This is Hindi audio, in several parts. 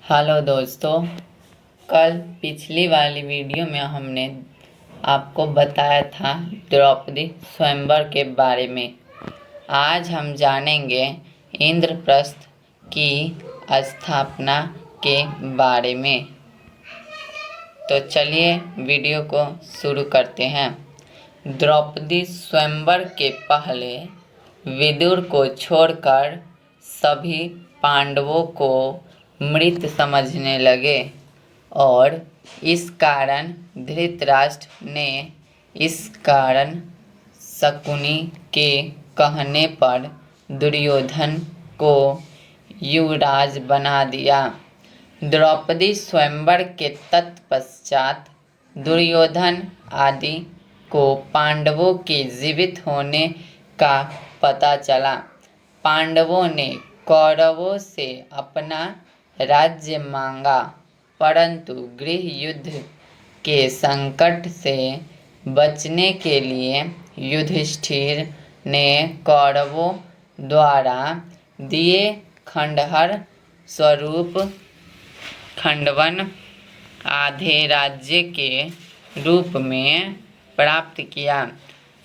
हेलो दोस्तों, कल पिछली वाली वीडियो में हमने आपको बताया था द्रौपदी स्वयंवर के बारे में। आज हम जानेंगे इंद्रप्रस्थ की स्थापना के बारे में। तो चलिए वीडियो को शुरू करते हैं। द्रौपदी स्वयंवर के पहले विदुर को छोड़कर सभी पांडवों को मृत समझने लगे और इस कारण धृतराष्ट्र ने इस कारण शकुनी के कहने पर दुर्योधन को युवराज बना दिया। द्रौपदी स्वयंवर के तत्पश्चात दुर्योधन आदि को पांडवों के जीवित होने का पता चला। पांडवों ने कौरवों से अपना राज्य मांगा, परंतु गृह युद्ध के संकट से बचने के लिए युधिष्ठिर ने कौरवों द्वारा दिए खंडहर स्वरूप खंडवन आधे राज्य के रूप में प्राप्त किया।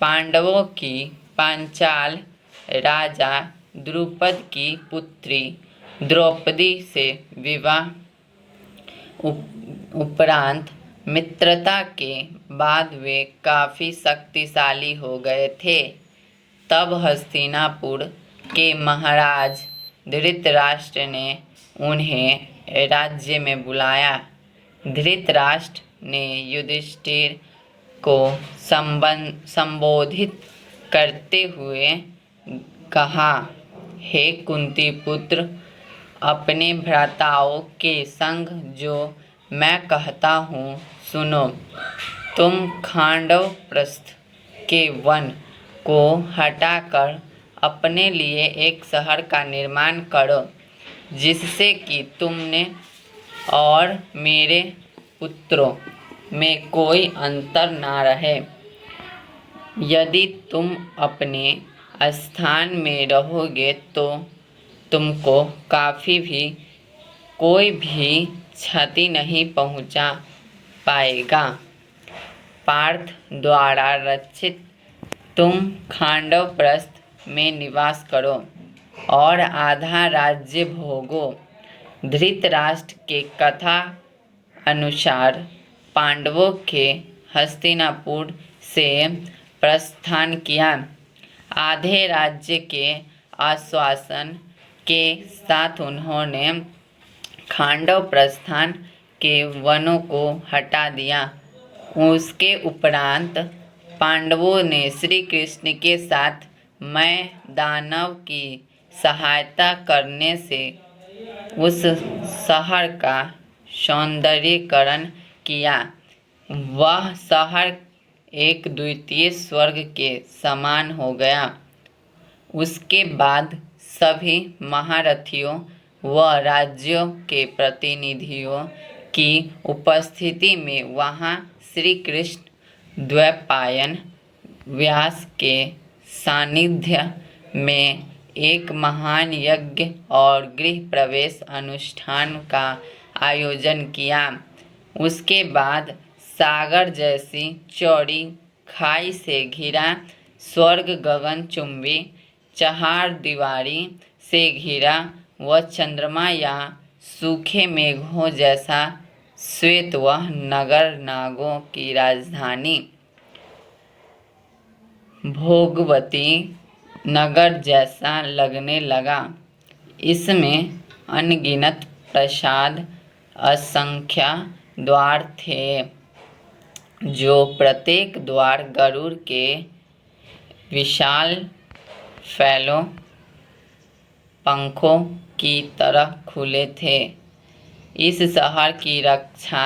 पांडवों की पांचाल राजा द्रुपद की पुत्री द्रौपदी से विवाह उपरांत मित्रता के बाद वे काफ़ी शक्तिशाली हो गए थे। तब हस्तिनापुर के महाराज धृतराष्ट्र ने उन्हें राज्य में बुलाया। धृतराष्ट्र ने युधिष्ठिर को संबोधित करते हुए कहा, हे कुंती पुत्र, अपने भ्राताओं के संग जो मैं कहता हूँ सुनो। तुम खांडवप्रस्थ के वन को हटाकर अपने लिए एक शहर का निर्माण करो, जिससे कि तुमने और मेरे पुत्रों में कोई अंतर ना रहे। यदि तुम अपने स्थान में रहोगे तो तुमको कोई भी क्षति नहीं पहुंचा पाएगा। पार्थ द्वारा रक्षित तुम खांडवप्रस्थ में निवास करो और आधा राज्य भोगो। धृतराष्ट्र के कथा अनुसार पांडवों के हस्तिनापुर से प्रस्थान किया। आधे राज्य के आश्वासन के साथ उन्होंने खांडव प्रस्थान के वनों को हटा दिया। उसके उपरांत पांडवों ने श्री कृष्ण के साथ मैं दानव की सहायता करने से उस शहर का सौंदर्यीकरण किया। वह शहर एक द्वितीय स्वर्ग के समान हो गया। उसके बाद सभी महारथियों व राज्यों के प्रतिनिधियों की उपस्थिति में वहाँ श्री कृष्ण द्वैपायन व्यास के सानिध्य में एक महान यज्ञ और गृह प्रवेश अनुष्ठान का आयोजन किया। उसके बाद सागर जैसी चौड़ी खाई से घिरा स्वर्ग गगनचुंबी चहारदीवारी से घिरा व चंद्रमा या सूखे मेघों जैसा श्वेत वह नगर नागों की राजधानी भोगवती नगर जैसा लगने लगा। इसमें अनगिनत प्रासाद, असंख्य द्वार थे, जो प्रत्येक द्वार गरुड़ के विशाल फैलों पंखों की तरह खुले थे। इस शहर की रक्षा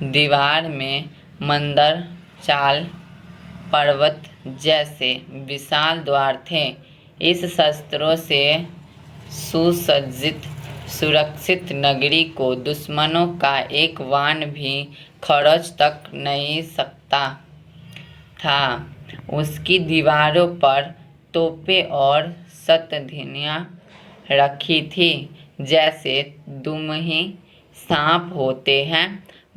दीवार में मंदर चाल पर्वत जैसे विशाल द्वार थे। इस शस्त्रों से सुसज्जित सुरक्षित नगरी को दुश्मनों का एक वाहन भी खरोंच तक नहीं सकता था। उसकी दीवारों पर तोपें और शतघिनियाँ रखी थी, जैसे दुमही सांप होते हैं।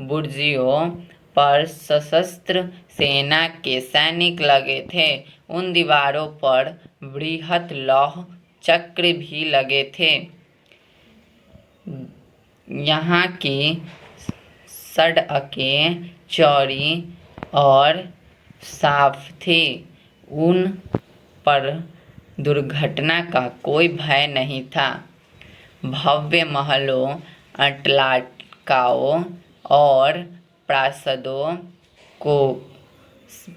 बुर्जियों पर सशस्त्र सेना के सैनिक लगे थे। उन दीवारों पर बृहत लौह चक्र भी लगे थे। यहाँ की सड़कें चौड़ी और साफ थी। उन पर दुर्घटना का कोई भय नहीं था। भव्य महलों, अट्टालिकाओं और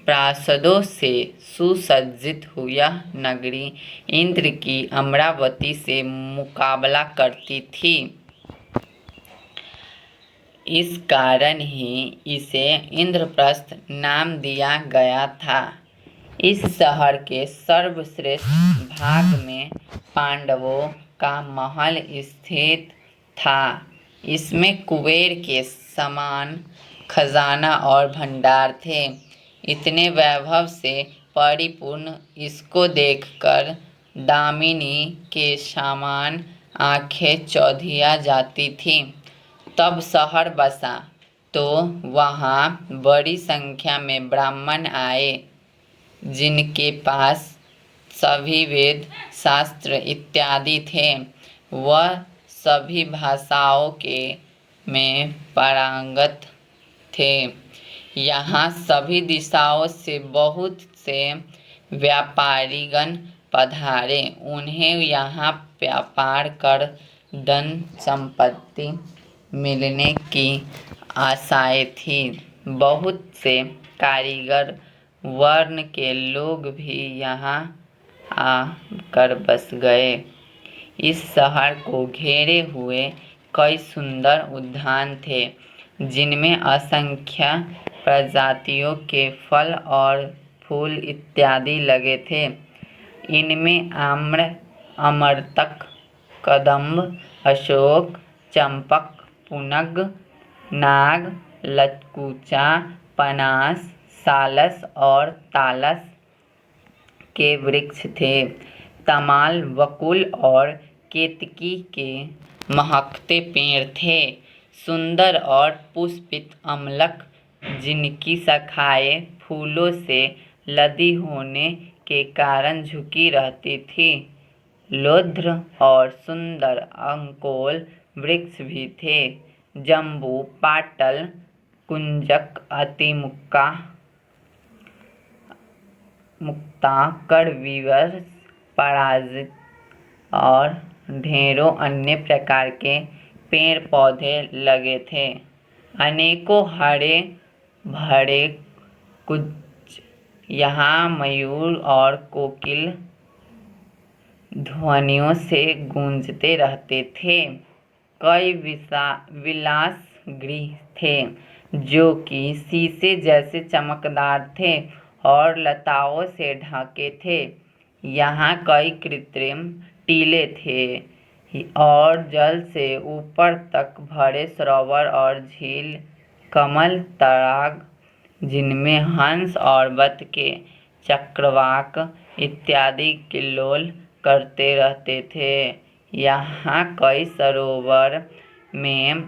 प्रासादों से सुसज्जित यह नगरी इंद्र की अमरावती से मुकाबला करती थी। इस कारण ही इसे इंद्रप्रस्थ नाम दिया गया था। इस शहर के सर्वश्रेष्ठ भाग में पांडवों का महल स्थित था। इसमें कुबेर के समान खजाना और भंडार थे। इतने वैभव से परिपूर्ण इसको देखकर दामिनी के समान आंखें चौंधिया जाती थीं। तब शहर बसा तो वहाँ बड़ी संख्या में ब्राह्मण आए, जिनके पास सभी वेद, शास्त्र इत्यादि थे। वह सभी भाषाओं में पारंगत थे। यहाँ सभी दिशाओं से बहुत से व्यापारीगण पधारे। उन्हें यहाँ व्यापार कर धन संपत्ति मिलने की आशाएं थी। बहुत से कारीगर वर्ण के लोग भी यहाँ आकर बस गए। इस शहर को घेरे हुए कई सुंदर उद्यान थे, जिनमें असंख्य प्रजातियों के फल और फूल इत्यादि लगे थे। इनमें आम्र, अमरतक, कदम्ब, अशोक, चंपक, पुनग, नाग, लकुचा, पनास, सालस और तालस के वृक्ष थे। तमाल, बकुल और केतकी के महकते पेड़ थे। सुंदर और पुष्पित अमलक, जिनकी शाखाएं फूलों से लदी होने के कारण झुकी रहती थी। लोध्र और सुंदर अंकोल वृक्ष भी थे। जम्बू, पाटल, कुंजक, अतिमुक्ता, करविवश, पराजित और ढेरों अन्य प्रकार के पेड़ पौधे लगे थे। अनेकों हरे भरे कुंज यहाँ मयूर और कोकिल ध्वनियों से गूंजते रहते थे। कई विलास गृह थे, जो कि शीशे जैसे चमकदार थे और लताओं से ढके थे। यहाँ कई कृत्रिम टीले थे और जल से ऊपर तक भरे सरोवर और झील, कमल, तड़ाग, जिनमें हंस और बतखें, चक्रवाक इत्यादि किल्लोल करते रहते थे। यहाँ कई सरोवर में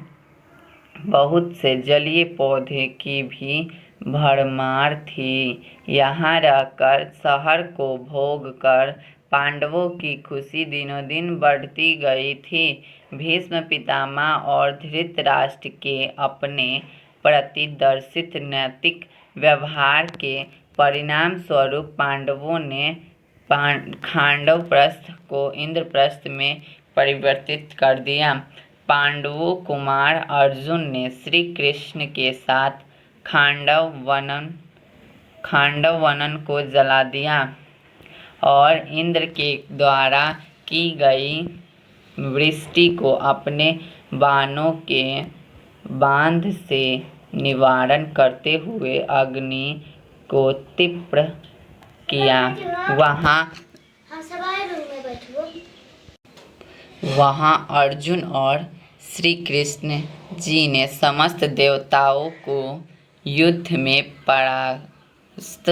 बहुत से जलीय पौधे की भी भरमार थी। यहाँ रहकर शहर को भोग कर पांडवों की खुशी दिनों दिन बढ़ती गई थी। भीष्म पितामह और धृतराष्ट्र के अपने प्रति दर्शित नैतिक व्यवहार के परिणाम स्वरूप पांडवों ने खांडवप्रस्थ को इंद्रप्रस्थ में परिवर्तित कर दिया। पांडवों कुमार अर्जुन ने श्री कृष्ण के साथ खांडव वन को जला दिया और इंद्र के द्वारा की गई वृष्टि को अपने बाणों के बांध से निवारण करते हुए अग्नि को तीव्र किया। वहाँ अर्जुन और श्री कृष्ण जी ने समस्त देवताओं को युद्ध में परास्त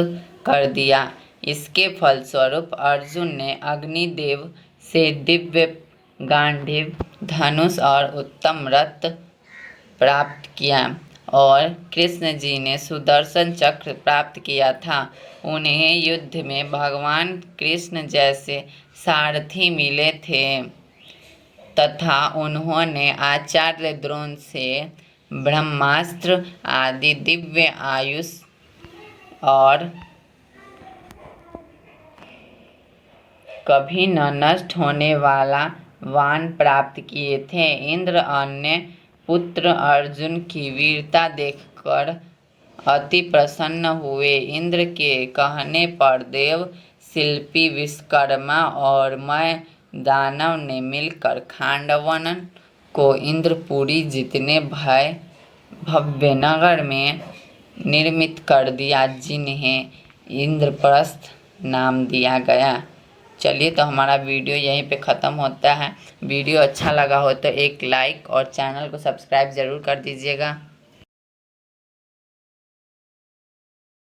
कर दिया। इसके फलस्वरूप अर्जुन ने अग्निदेव से दिव्य गांडीव, धनुष और उत्तम रथ प्राप्त किया और कृष्ण जी ने सुदर्शन चक्र प्राप्त किया था। उन्हें युद्ध में भगवान कृष्ण जैसे सारथी मिले थे तथा उन्होंने आचार्य द्रोण से ब्रह्मास्त्र आदि दिव्य आयुष और कभी न नष्ट होने वाला वाण प्राप्त किए थे। इंद्र अन्य पुत्र अर्जुन की वीरता देखकर अति प्रसन्न हुए। इंद्र के कहने पर देव शिल्पी विश्वकर्मा और मैं दानव ने मिलकर खांडवन को इंद्रपुरी जितने भव्य नगर में निर्मित कर दिया, जिन्हें इंद्रप्रस्थ नाम दिया गया। चलिए, तो हमारा वीडियो यहीं पे ख़त्म होता है। वीडियो अच्छा लगा हो तो एक लाइक और चैनल को सब्सक्राइब ज़रूर कर दीजिएगा।